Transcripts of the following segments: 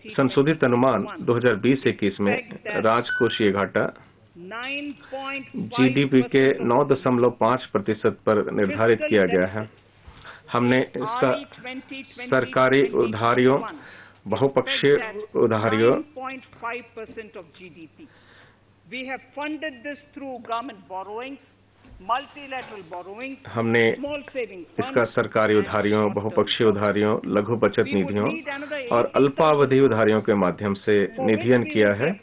संशोधित अनुमान 2020-21 में राजकोषीय घाटा जीडीपी के 9.5% पर निर्धारित किया गया है। हमने इसका सरकारी उधारियों, बहुपक्षीय उधारियों, हमने इसका सरकारी उधारियों, बहुपक्षीय उधारियों, लघु बचत निधियों और अल्पावधि उधारियों के माध्यम से निधियन किया है।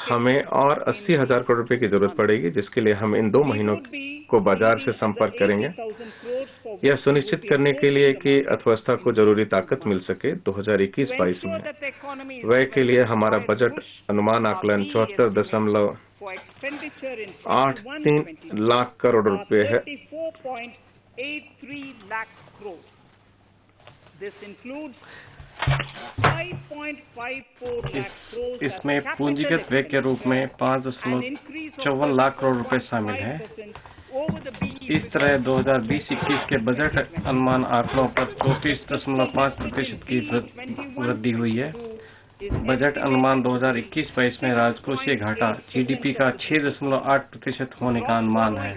हमें और 80,000 करोड़ रुपए की जरूरत पड़ेगी, जिसके लिए हम इन 2 महीनों को बाजार से संपर्क करेंगे, यह सुनिश्चित करने के लिए कि अर्थव्यवस्था को जरूरी ताकत मिल सके। 2021-22 में व्यय के लिए हमारा बजट अनुमान आकलन 74.83 लाख करोड़ रुपए है। इसमें पूंजीगत व्यय के रूप में 5.54 लाख करोड़ रुपए शामिल है। इस तरह 2020-21 के बजट अनुमान आंकड़ों पर 34.5% की वृद्धि हुई है। बजट अनुमान 2021-22 में राजकोषीय घाटा जीडीपी का 6.8% होने का अनुमान है।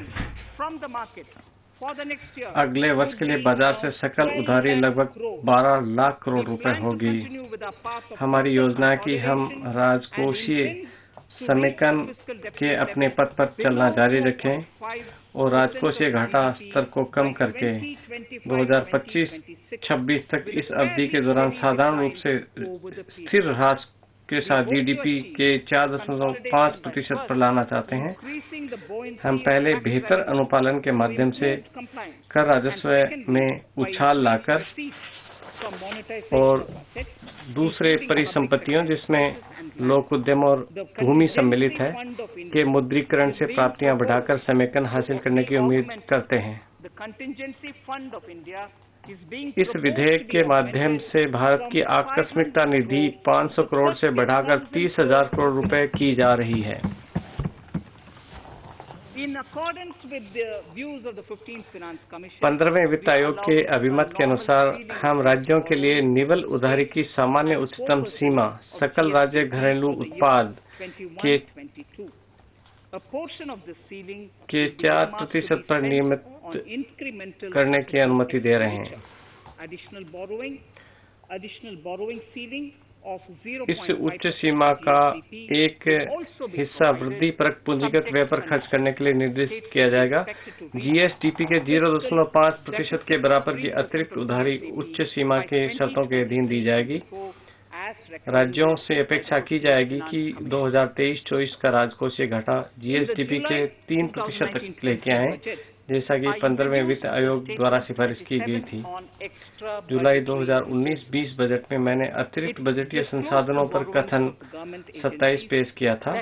अगले वर्ष के लिए बाजार से सकल उधारी लगभग 12 लाख करोड़ रुपए होगी। हमारी योजना है कि हम राजकोषीय समेकन के अपने पथ पर चलना जारी रखें और राजकोषीय घाटा स्तर को कम करके 2025-26 तक इस अवधि के दौरान साधारण रूप से स्थिर ह्रास के साथ जीडीपी के 4.5% पर लाना चाहते हैं। हम पहले बेहतर अनुपालन के माध्यम से कर राजस्व में उछाल लाकर और दूसरे परिसंपत्तियों, जिसमें लोक उद्यम और भूमि सम्मिलित है, के मुद्रीकरण से प्राप्तियां बढ़ाकर समेकन हासिल करने की उम्मीद करते हैं। इस विधेयक के माध्यम से भारत की आकस्मिकता निधि 500 करोड़ से बढ़ाकर 30,000 करोड़ रुपए की जा रही है। In accordance with the views of the 15th Finance Commission, 15वें वित्त आयोग के अभिमत के अनुसार हम राज्यों के लिए निवल उधारी की सामान्य उच्चतम सीमा सकल राज्य घरेलू उत्पाद के 4% पर नियमित करने की अनुमति दे रहे हैं। इस उच्च सीमा का एक हिस्सा वृद्धि परक पूंजीगत व्यय पर खर्च करने के लिए निर्दिष्ट किया जाएगा। जीएसडीपी के 0.5% के बराबर की अतिरिक्त उधारी उच्च सीमा के शर्तों के अधीन दी जाएगी। राज्यों से अपेक्षा की जाएगी कि 2023-24 का राजकोषीय घाटा जीएसडीपी के 3% तक लेके आए, जैसा कि 15वें वित्त आयोग द्वारा सिफारिश की गई थी। जुलाई 2019-20 बजट में मैंने अतिरिक्त बजटीय संसाधनों पर कथन 27 पेश किया था।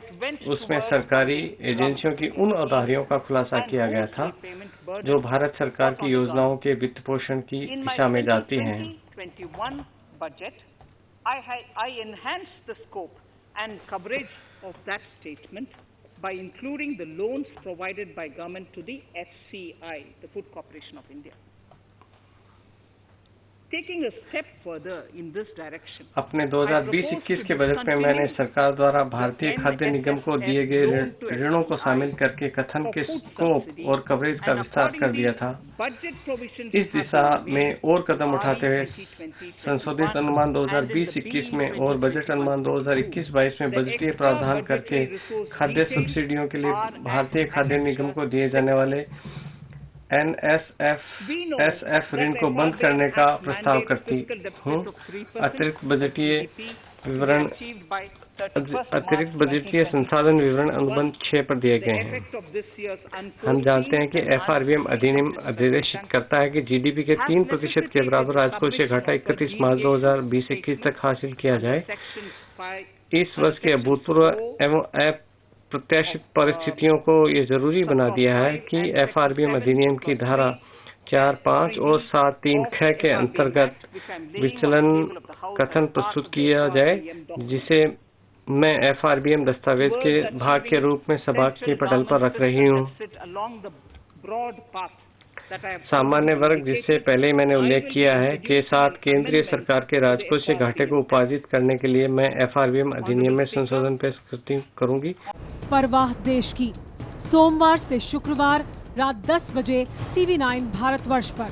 उसमें सरकारी एजेंसियों की उन उधारियों का खुलासा किया गया था जो भारत सरकार की योजनाओं के वित्त पोषण की दिशा में जाती हैं। I enhanced the scope and coverage of that statement by including the loans provided by government to the FCI, the Food Corporation of India. Taking a step further in this direction, अपने 2020-21 के budget में मैंने सरकार द्वारा भारतीय खाद्य निगम को दिए गए ऋणों को शामिल करके कथन के स्कोप और कवरेज का विस्तार कर दिया था। इस दिशा में और कदम उठाते हुए संशोधित अनुमान 2020-21 में और बजट अनुमान 2021-22 में बजटीय प्रावधान करके खाद्य सब्सिडियों के लिए भारतीय खाद्य निगम को दिए जाने वाले NSF ऋण को बंद करने का प्रस्ताव करती हूँ। अतिरिक्त बजटीय संसाधन विवरण अनुबंध 6 पर दिए गए हैं। हम जानते हैं कि FRBM अधिनियम निर्देशित करता है कि जीडीपी के 3% के बराबर राजकोषीय घाटा 31 मार्च 2020-21 तक हासिल किया जाए। इस वर्ष के अभूतपूर्व एवं प्रत्याशित परिस्थितियों को ये जरूरी बना दिया है कि FRBM अधिनियम की धारा 4, 5 और 7, 3 ख के अंतर्गत विचलन कथन प्रस्तुत किया जाए, जिसे मैं FRBM दस्तावेज के भाग के रूप में सभा के पटल पर रख रही हूँ। सामान्य वर्ग, जिससे पहले ही मैंने उल्लेख किया है, के साथ केंद्रीय सरकार के राजकोषीय घाटे को उपार्जित करने के लिए मैं FRBM अधिनियम में संशोधन पेश करूंगी। परवाह देश की, सोमवार से शुक्रवार रात 10 बजे TV9 भारतवर्ष पर।